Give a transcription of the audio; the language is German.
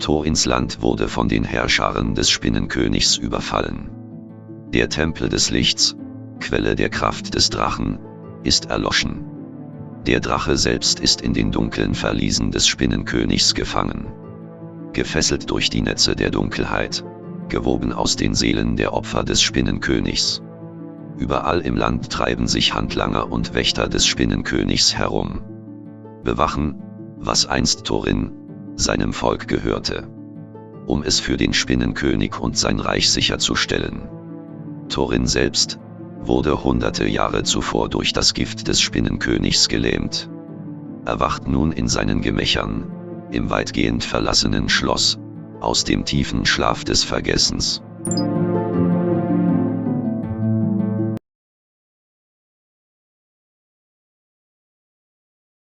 Thorins Land wurde von den Herrscharen des Spinnenkönigs überfallen. Der Tempel des Lichts, Quelle der Kraft des Drachen, ist erloschen. Der Drache selbst ist in den dunklen Verliesen des Spinnenkönigs gefangen. Gefesselt durch die Netze der Dunkelheit, gewoben aus den Seelen der Opfer des Spinnenkönigs. Überall im Land treiben sich Handlanger und Wächter des Spinnenkönigs herum. Bewachen, was einst Thorin, seinem Volk gehörte. Um es für den Spinnenkönig und sein Reich sicherzustellen. Thorin selbst wurde hunderte Jahre zuvor durch das Gift des Spinnenkönigs gelähmt. Er wacht nun in seinen Gemächern, im weitgehend verlassenen Schloss, aus dem tiefen Schlaf des Vergessens.